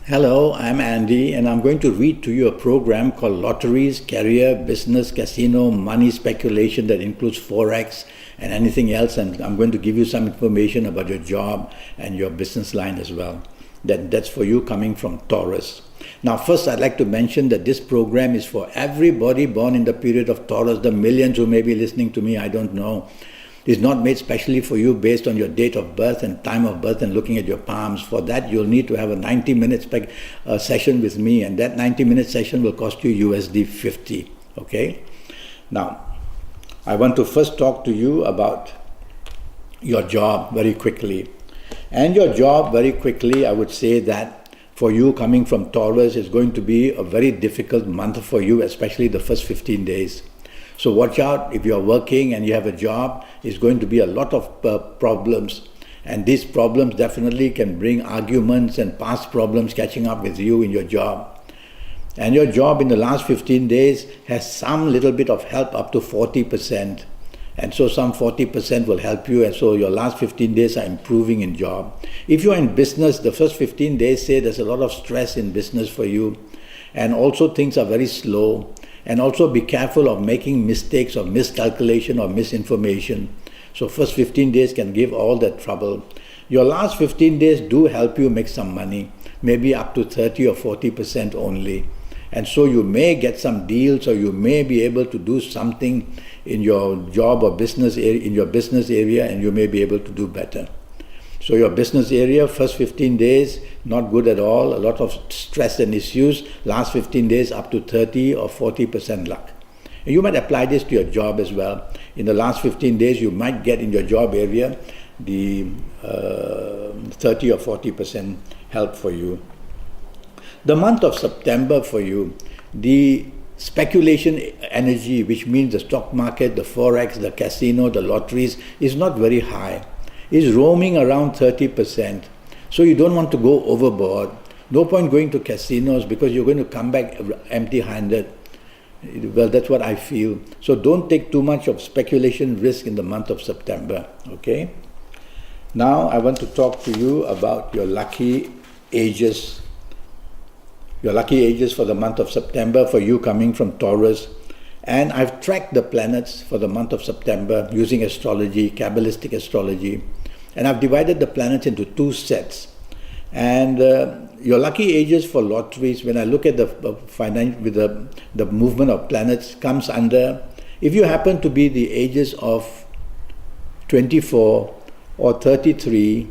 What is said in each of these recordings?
Hello, I'm Andy, and I'm going to read to you a program called Lotteries, Career, Business, Casino, Money Speculation that includes Forex and anything else. And I'm going to give you some information about your job and your business line as well. That's for you coming from Taurus. Now, first, I'd like to mention that this program is for everybody born in the period of Taurus, the millions who may be listening to me, I don't know. Is not made specially for you based on your date of birth and time of birth and looking at your palms. For that, you'll need to have a 90-minute session with me, and that 90-minute session will cost you USD 50, okay? Now, I want to first talk to you about your job very quickly. And your job very quickly, I would say that for you coming from Taurus is going to be a very difficult month for you, especially the first 15 days. So watch out, if you're working and you have a job, it's going to be a lot of problems. And these problems definitely can bring arguments and past problems catching up with you in your job. And your job in the last 15 days has some little bit of help up to 40%. And so some 40% will help you, and so your last 15 days are improving in job. If you're in business, the first 15 days say there's a lot of stress in business for you. And also things are very slow. And also be careful of making mistakes or miscalculation or misinformation. So first 15 days can give all that trouble. Your last 15 days do help you make some money, maybe up to 30 or 40% only. And so you may get some deals, or you may be able to do something in your job or business in your business area, and you may be able to do better. So your business area, first 15 days, not good at all, a lot of stress and issues. Last 15 days, up to 30 or 40% luck. And you might apply this to your job as well. In the last 15 days, you might get in your job area the 30 or 40% help for you. The month of September for you, the speculation energy, which means the stock market, the Forex, the casino, the lotteries, is not very high. Is roaming around 30%. So you don't want to go overboard. No point going to casinos because you're going to come back empty-handed. Well, that's what I feel. So don't take too much of speculation risk in the month of September, okay? Now I want to talk to you about your lucky ages. Your lucky ages for the month of September for you coming from Taurus. And I've tracked the planets for the month of September using astrology, Kabbalistic astrology. And I've divided the planets into two sets. And your lucky ages for lotteries, when I look at the movement of planets, comes under, if you happen to be the ages of 24 or 33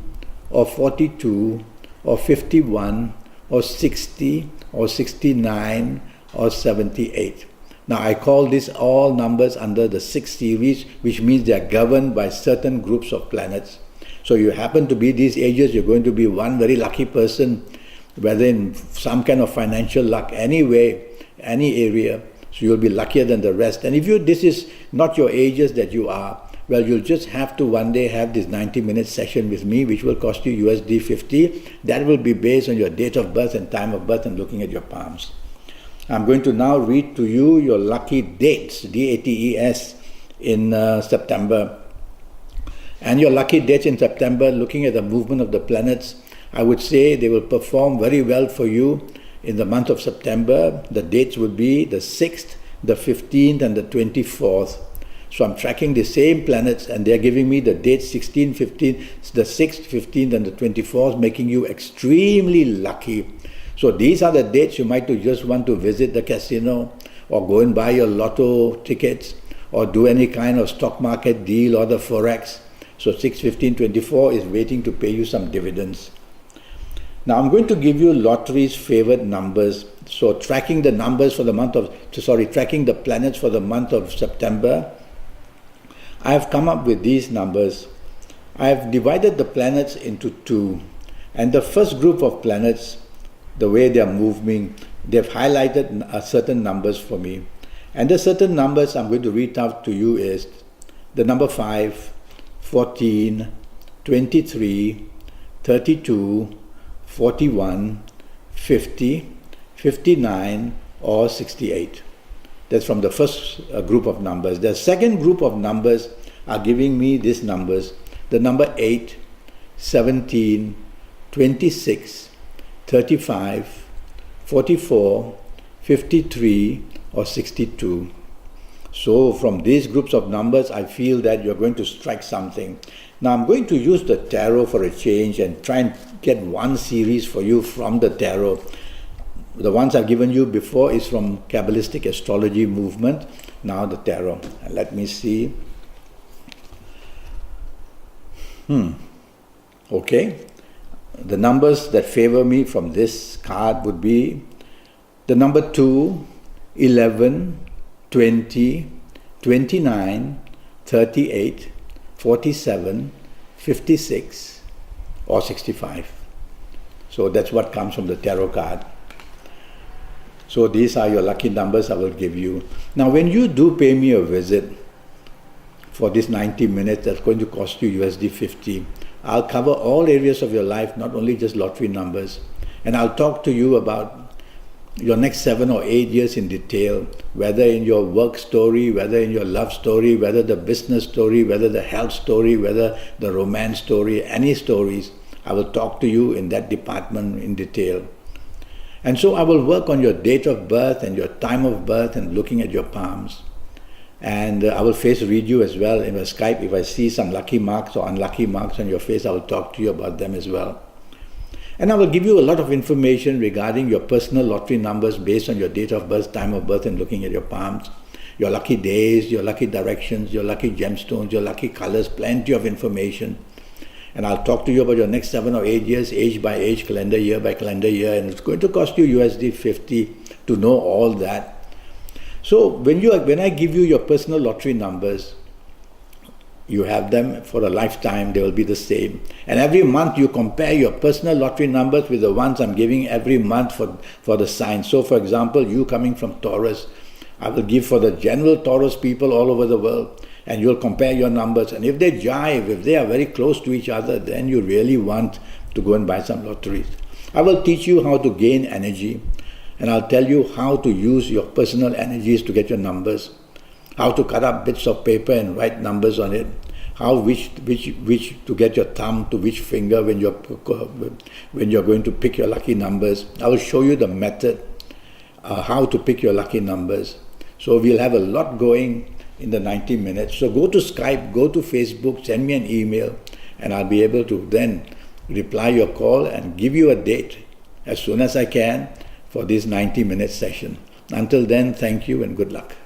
or 42 or 51 or 60 or 69 or 78. Now I call this all numbers under the 6 series, which means they are governed by certain groups of planets. So you happen to be these ages, you're going to be one very lucky person, whether in some kind of financial luck, anyway, any area. So you'll be luckier than the rest. And if this is not your ages that you are, well, you'll just have to one day have this 90-minute session with me, which will cost you USD 50. That will be based on your date of birth and time of birth and looking at your palms. I'm going to now read to you your lucky dates, D-A-T-E-S, in September. And your lucky dates in September, looking at the movement of the planets, I would say they will perform very well for you in the month of September. The dates would be the 6th, the 15th, and the 24th. So I'm tracking the same planets, and they're giving me the dates 16, 15, the 6th, 15th, and the 24th, making you extremely lucky. So these are the dates you might just want to visit the casino, or go and buy your lotto tickets, or do any kind of stock market deal or the Forex. So 6, 15, 24 is waiting to pay you some dividends. Now I'm going to give you lottery's favorite numbers. So tracking the numbers for the tracking the planets for the month of September, I have come up with these numbers. I have divided the planets into two. And the first group of planets, the way they are moving, they've highlighted certain numbers for me. And the certain numbers I'm going to read out to you is the number 5, 14, 23, 32, 41, 50, 59, or 68. That's from the first group of numbers. The second group of numbers are giving me these numbers. The number 8, 17, 26, 35, 44, 53, or 62. So from these groups of numbers, I feel that you're going to strike something. Now I'm going to use the tarot for a change and try and get one series for you from the tarot. The ones I've given you before is from Kabbalistic astrology movement. Now the tarot. Let me see. Okay. The numbers that favor me from this card would be the number 2, 11, 20, 29, 38, 47, 56, or 65. So that's what comes from the tarot card. So these are your lucky numbers I will give you. Now when you do pay me a visit for this 90 minutes, that's going to cost you USD 50. I'll cover all areas of your life, not only just lottery numbers. And I'll talk to you about your next 7 or 8 years in detail, whether in your work story, whether in your love story, whether the business story, whether the health story, whether the romance story, any stories. I will talk to you in that department in detail. And so I will work on your date of birth and your time of birth and looking at your palms. And I will face read you as well in a Skype. If I see some lucky marks or unlucky marks on your face, I will talk to you about them as well. And I will give you a lot of information regarding your personal lottery numbers based on your date of birth, time of birth, and looking at your palms. Your lucky days, your lucky directions, your lucky gemstones, your lucky colors, plenty of information. And I'll talk to you about your next 7 or 8 years, age by age, calendar year by calendar year, and it's going to cost you USD 50 to know all that. So when I give you your personal lottery numbers, you have them for a lifetime, they will be the same. And every month you compare your personal lottery numbers with the ones I'm giving every month for the signs. So for example, you coming from Taurus, I will give for the general Taurus people all over the world. And you'll compare your numbers. And if they jive, if they are very close to each other, then you really want to go and buy some lotteries. I will teach you how to gain energy. And I'll tell you how to use your personal energies to get your numbers. How to cut up bits of paper and write numbers on it. How which to get your thumb to which finger when you're going to pick your lucky numbers. I will show you the method, how to pick your lucky numbers. So we'll have a lot going in the 90 minutes. So go to Skype, go to Facebook, send me an email, and I'll be able to then reply your call and give you a date as soon as I can for this 90-minute session. Until then, thank you and good luck.